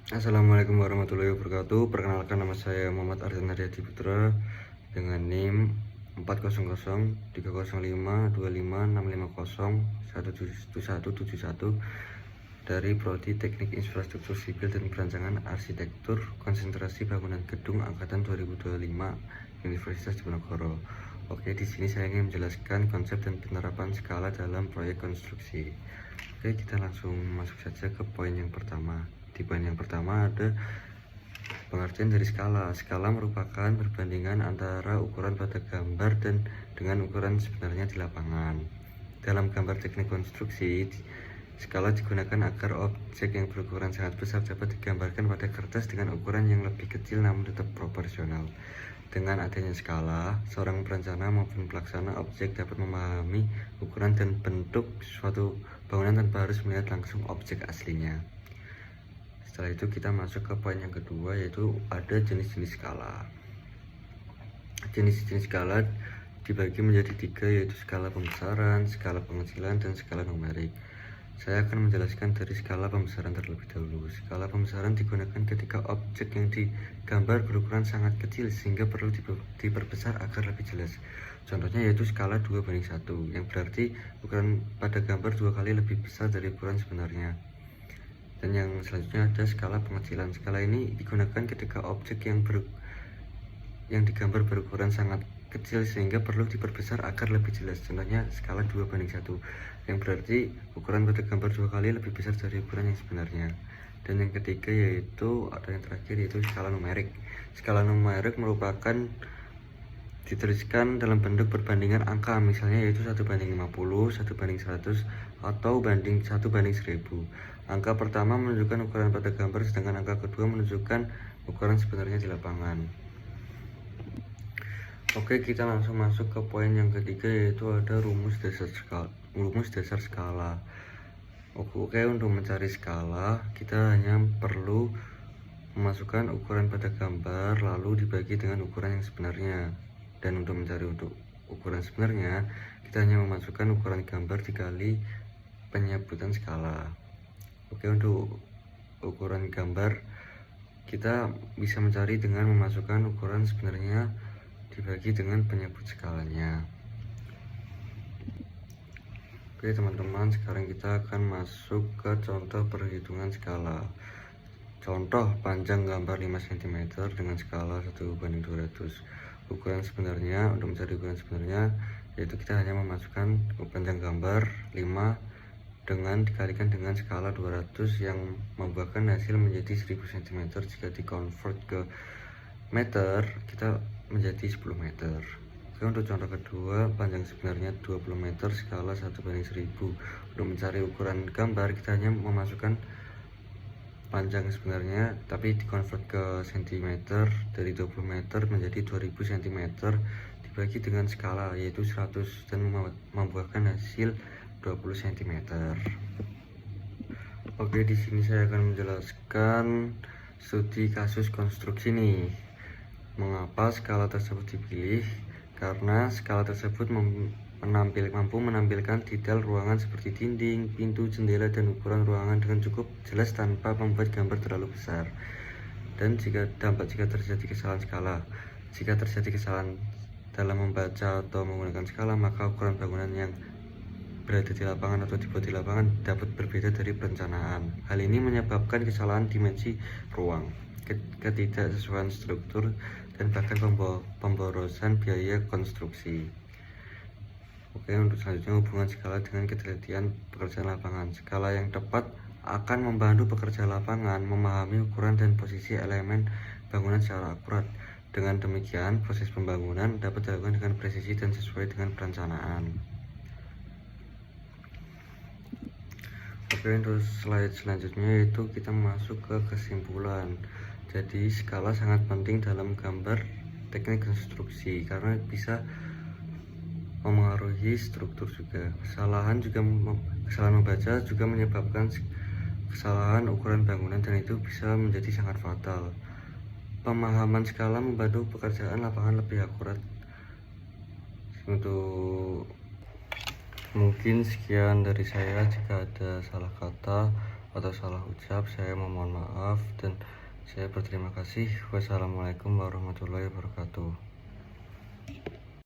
Assalamualaikum warahmatullahi wabarakatuh. Perkenalkan, nama saya Muhammad Aryan Haryadi Putra dengan NIM 403035256501771 dari Prodi Teknik Infrastruktur Sipil dan Perancangan Arsitektur Konsentrasi Bangunan Gedung Angkatan 2025 Universitas Diponegoro. Oke, di sini saya ingin menjelaskan konsep dan penerapan skala dalam proyek konstruksi. Oke, kita langsung masuk saja ke poin yang pertama. Di poin yang pertama ada pengertian dari skala. Skala merupakan perbandingan antara ukuran pada gambar dan dengan ukuran sebenarnya di lapangan. Dalam gambar teknik konstruksi, skala digunakan agar objek yang berukuran sangat besar dapat digambarkan pada kertas dengan ukuran yang lebih kecil namun tetap proporsional. Dengan adanya skala, seorang perencana maupun pelaksana objek dapat memahami ukuran dan bentuk suatu bangunan tanpa harus melihat langsung objek aslinya. Setelah itu kita masuk ke poin yang kedua, yaitu ada jenis-jenis skala. Jenis-jenis skala dibagi menjadi 3, yaitu skala pembesaran, skala pengecilan, dan skala numerik. Saya akan menjelaskan dari skala pembesaran terlebih dahulu. Skala pembesaran digunakan ketika objek yang digambar berukuran sangat kecil sehingga perlu diperbesar agar lebih jelas. Contohnya yaitu skala 2:1, yang berarti ukuran pada gambar 2 kali lebih besar dari ukuran sebenarnya. Dan yang selanjutnya ada skala pengecilan. Skala ini digunakan ketika objek yang digambar berukuran sangat kecil sehingga perlu diperbesar agar lebih jelas. Contohnya skala 2:1, yang berarti ukuran pada gambar 2 kali lebih besar dari ukuran yang sebenarnya. Dan yang ketiga yaitu ada yang terakhir, yaitu skala numerik. Skala numerik merupakan dituliskan dalam bentuk perbandingan angka, misalnya yaitu 1:50, 1:100, atau banding 1:1000. Angka pertama menunjukkan ukuran pada gambar, sedangkan angka kedua menunjukkan ukuran sebenarnya di lapangan. Oke, kita langsung masuk ke poin yang ketiga, yaitu ada rumus dasar skala. Oke, untuk mencari skala kita hanya perlu memasukkan ukuran pada gambar lalu dibagi dengan ukuran yang sebenarnya. Dan untuk mencari ukuran sebenarnya, kita hanya memasukkan ukuran gambar dikali penyebutan skala. Oke, untuk ukuran gambar kita bisa mencari dengan memasukkan ukuran sebenarnya dibagi dengan penyebut skalanya. Oke teman-teman, sekarang kita akan masuk ke contoh perhitungan skala. Contoh panjang gambar 5 cm dengan skala 1:200. Ukuran sebenarnya, untuk mencari ukuran sebenarnya, yaitu kita hanya memasukkan panjang gambar 5 dengan dikalikan dengan skala 200 yang membuahkan hasil menjadi 1000 cm. Jika dikonvert ke meter, kita menjadi 10 meter. Oke, untuk contoh kedua, panjang sebenarnya 20 meter, skala 1:1000. Untuk mencari ukuran gambar, kita hanya memasukkan panjang sebenarnya tapi dikonvert ke cm, dari 20 meter menjadi 2000 cm dibagi dengan skala yaitu 100 dan membuahkan hasil 20 cm. Oke, di sini saya akan menjelaskan studi kasus konstruksi nih. Mengapa skala tersebut dipilih? Karena skala tersebut mampu menampilkan detail ruangan seperti dinding, pintu, jendela, dan ukuran ruangan dengan cukup jelas tanpa membuat gambar terlalu besar. Dan jika terjadi kesalahan skala, jika terjadi kesalahan dalam membaca atau menggunakan skala, maka ukuran bangunan yang berada di lapangan atau dibuat di lapangan dapat berbeda dari perencanaan. Hal ini menyebabkan kesalahan dimensi ruang, ketidaksesuaian struktur, dan bahkan pemborosan biaya konstruksi. Oke, untuk selanjutnya hubungan skala dengan ketelitian pekerjaan lapangan. Skala yang tepat akan membantu pekerja lapangan memahami ukuran dan posisi elemen bangunan secara akurat. Dengan demikian, proses pembangunan dapat dilakukan dengan presisi dan sesuai dengan perencanaan. Oke, untuk slide selanjutnya yaitu kita masuk ke kesimpulan. Jadi skala sangat penting dalam gambar teknik konstruksi karena bisa memengaruhi struktur juga. Kesalahan membaca juga menyebabkan kesalahan ukuran bangunan dan itu bisa menjadi sangat fatal. Pemahaman skala membantu pekerjaan lapangan lebih akurat. Untuk mungkin sekian dari saya. Jika ada salah kata atau salah ucap, saya memohon maaf dan saya berterima kasih. Wassalamualaikum warahmatullahi wabarakatuh.